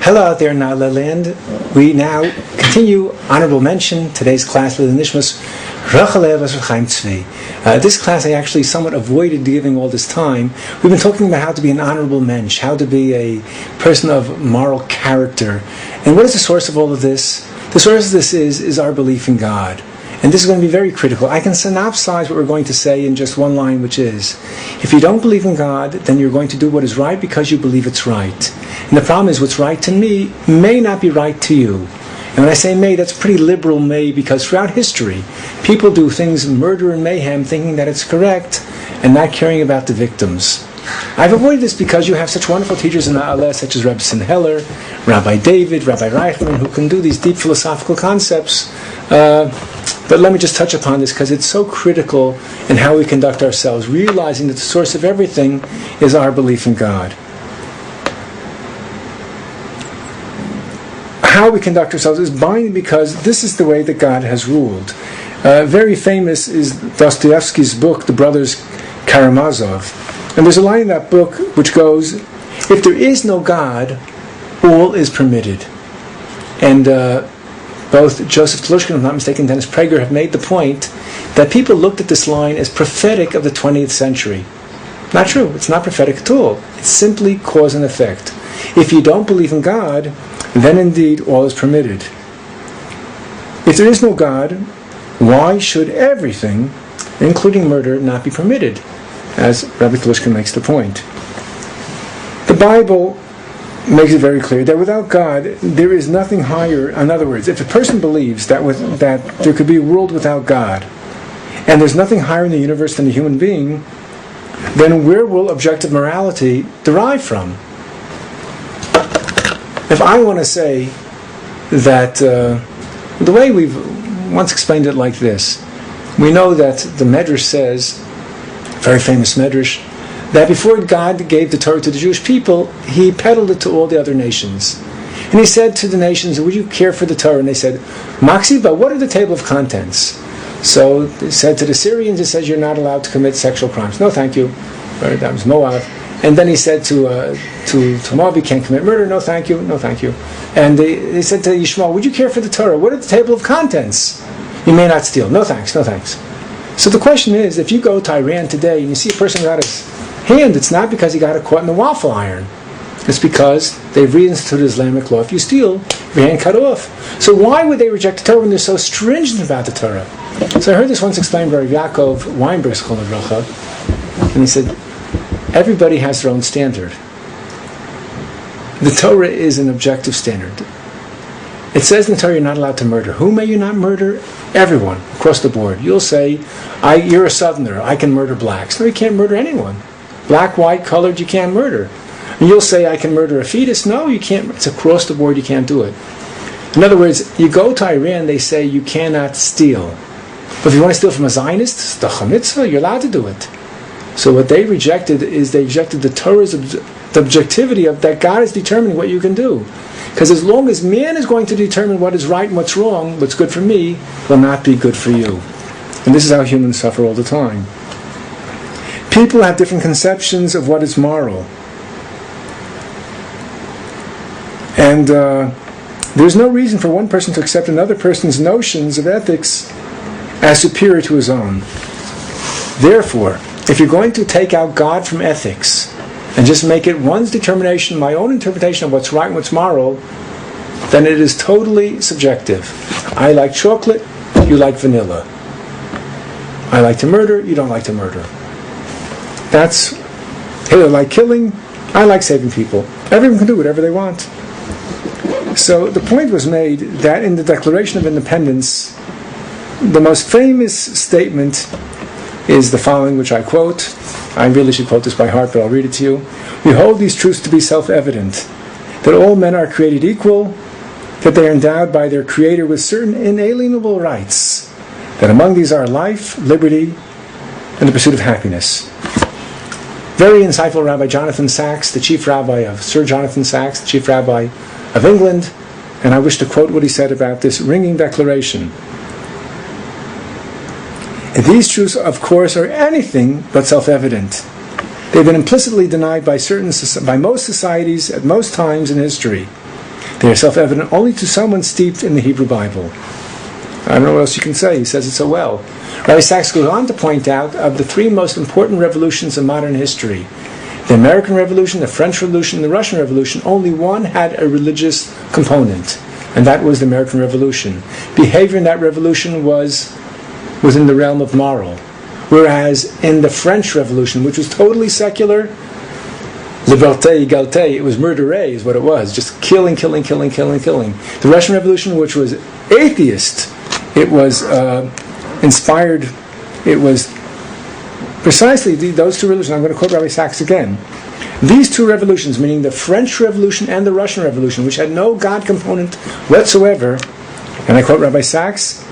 Hello out there in La Land. We now continue honorable mention. Today's class with the Nishmas Rachalev Chaim Tzvi. This class I actually somewhat avoided giving all this time. We've been talking about how to be an honorable mensch, how to be a person of moral character. And what is the source of all of this? The source of this is our belief in God. And this is going to be very critical. I can synopsize what we're going to say in just one line, which is, if you don't believe in God, then you're going to do what is right because you believe it's right. And the problem is, what's right to me may not be right to you. And when I say may, that's pretty liberal may, because throughout history, people do things, murder and mayhem, thinking that it's correct, and not caring about the victims. I've avoided this because you have such wonderful teachers in Na'aleh, such as Reb Heller, Rabbi David, Rabbi Reichman, who can do these deep philosophical concepts. But let me just touch upon this because it's so critical in how we conduct ourselves, realizing that the source of everything is our belief in God. How we conduct ourselves is binding because this is the way that God has ruled. Very famous is Dostoevsky's book, The Brothers Karamazov. And there's a line in that book which goes, if there is no God, all is permitted. And both Joseph Telushkin, if I'm not mistaken, Dennis Prager have made the point that people looked at this line as prophetic of the 20th century. Not true. It's not prophetic at all. It's simply cause and effect. If you don't believe in God, then indeed all is permitted. If there is no God, why should everything, including murder, not be permitted? As Rabbi Telushkin makes the point. The Bible makes it very clear that without God, there is nothing higher. In other words, if a person believes that there could be a world without God, and there's nothing higher in the universe than a human being, then where will objective morality derive from? If I want to say that, the way we've once explained it like this, we know that the Medrash says, very famous Medrash, that before God gave the Torah to the Jewish people, He peddled it to all the other nations. And He said to the nations, would you care for the Torah? And they said, Maksiba, what are the table of contents? So He said to the Syrians, He says, you're not allowed to commit sexual crimes. No, thank you. Right, that was Moab. And then He said to Moab, you can't commit murder. No, thank you. No, thank you. And they said to Yishmael, would you care for the Torah? What are the table of contents? You may not steal. No, thanks. No, thanks. So the question is, if you go to Iran today and you see a person got his hand, it's not because he got it caught in the waffle iron. It's because they've reinstituted Islamic law. If you steal, your hand cut off. So why would they reject the Torah when they're so stringent about the Torah? So I heard this once explained by Yaakov Weinberg, and he said, everybody has their own standard. The Torah is an objective standard. It says in the Torah you're not allowed to murder. Who may you not murder? Everyone, across the board. You'll say, you're a Southerner, I can murder blacks. No, you can't murder anyone. Black, white, colored, you can't murder. And you'll say, I can murder a fetus. No, you can't. It's across the board, you can't do it. In other words, you go to Iran, they say you cannot steal. But if you want to steal from a Zionist, it's the Chamitzvah, you're allowed to do it. So what they rejected is they rejected the Torah's the objectivity of that God is determining what you can do. Because as long as man is going to determine what is right and what's wrong, what's good for me will not be good for you. And this is how humans suffer all the time. People have different conceptions of what is moral. And there's no reason for one person to accept another person's notions of ethics as superior to his own. Therefore, if you're going to take out God from ethics and just make it one's determination, my own interpretation of what's right and what's moral, then it is totally subjective. I like chocolate, you like vanilla. I like to murder, you don't like to murder. That's, Hitler like killing, I like saving people. Everyone can do whatever they want. So the point was made that in the Declaration of Independence, the most famous statement is the following, which I quote. I really should quote this by heart, but I'll read it to you. We hold these truths to be self-evident, that all men are created equal, that they are endowed by their Creator with certain inalienable rights, that among these are life, liberty, and the pursuit of happiness. Very insightful Rabbi Jonathan Sacks, the chief rabbi of Sir Jonathan Sacks, the chief rabbi of England, and I wish to quote what he said about this ringing declaration. These truths, of course, are anything but self-evident. They've been implicitly denied by most societies at most times in history. They are self-evident only to someone steeped in the Hebrew Bible. I don't know what else you can say. He says it so well. Rabbi Sachs goes on to point out of the three most important revolutions in modern history, the American Revolution, the French Revolution, and the Russian Revolution, only one had a religious component, and that was the American Revolution. Behavior in that revolution was within the realm of moral. Whereas in the French Revolution, which was totally secular, liberté, égalité, it was murderé is what it was, just killing. The Russian Revolution, which was atheist, it was inspired, it was precisely those two revolutions. I'm going to quote Rabbi Sachs again. These two revolutions, meaning the French Revolution and the Russian Revolution, which had no God component whatsoever, and I quote Rabbi Sachs,